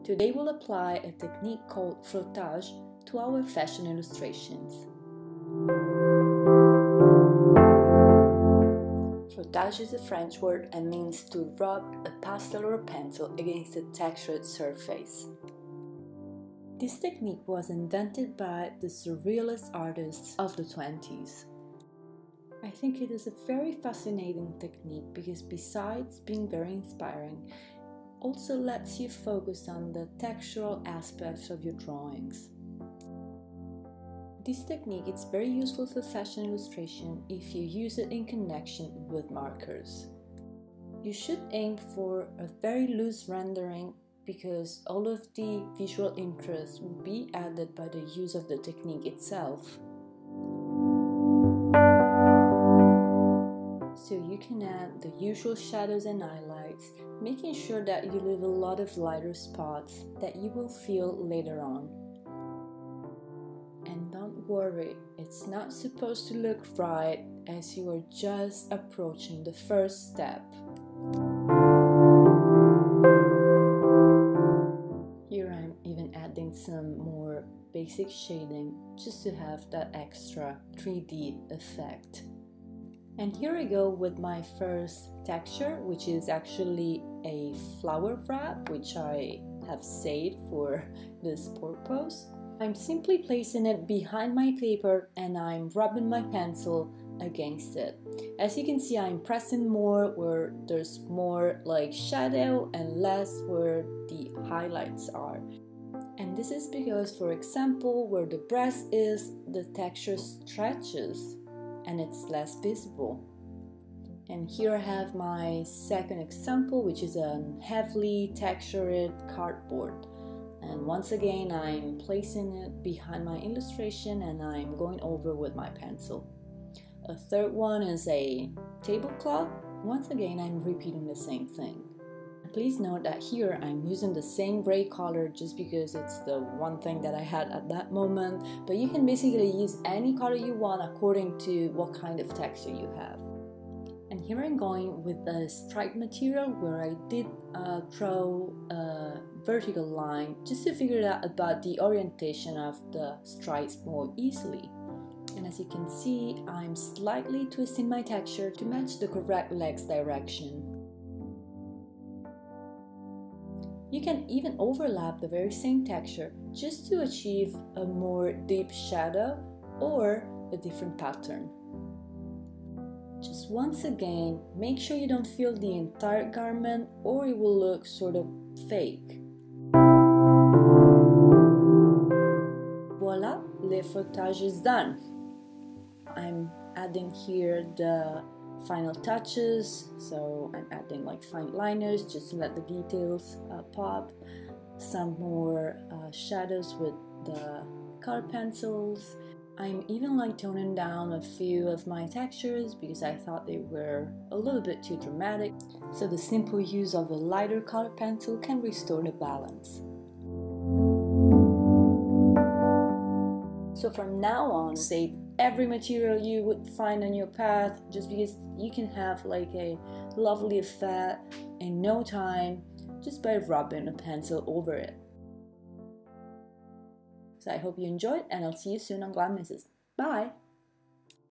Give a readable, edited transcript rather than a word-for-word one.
Today we'll apply a technique called frottage to our fashion illustrations. Frottage is a French word and means to rub a pastel or a pencil against a textured surface. This technique was invented by the surrealist artists of the 20s. I think it is a very fascinating technique because besides being very inspiring, also lets you focus on the textural aspects of your drawings. This technique is very useful for fashion illustration if you use it in connection with markers. You should aim for a very loose rendering because all of the visual interest will be added by the use of the technique itself. So you can add the usual shadows and highlights, making sure that you leave a lot of lighter spots that you will feel later on. And don't worry, it's not supposed to look right as you are just approaching the first step. Here I'm even adding some more basic shading just to have that extra 3D effect. And here I go with my first texture, which is actually a flower wrap, which I have saved for this purpose. I'm simply placing it behind my paper and I'm rubbing my pencil against it. As you can see, I'm pressing more where there's more like shadow and less where the highlights are. And this is because, for example, where the breast is, the texture stretches and it's less visible. And here I have my second example, which is a heavily textured cardboard. And once again, I'm placing it behind my illustration and I'm going over with my pencil. A third one is a tablecloth. Once again, I'm repeating the same thing. Please note that here I'm using the same gray color just because it's the one thing that I had at that moment, but you can basically use any color you want according to what kind of texture you have. And here I'm going with a stripe material where I did draw a vertical line just to figure out about the orientation of the stripes more easily. And as you can see, I'm slightly twisting my texture to match the correct leg's direction. You can even overlap the very same texture just to achieve a more deep shadow or a different pattern. Just once again, make sure you don't fill the entire garment or it will look sort of fake. Voila, le frottage is done. I'm adding here the final touches, so I'm adding like fine liners just to let the details pop, some more shadows with the color pencils. I'm even like toning down a few of my textures because I thought they were a little bit too dramatic, so the simple use of a lighter color pencil can restore the balance. So from now on, save every material you would find on your path just because you can have like a lovely effect in no time just by rubbing a pencil over it. So I hope you enjoyed and I'll see you soon on Glamnicism. Bye!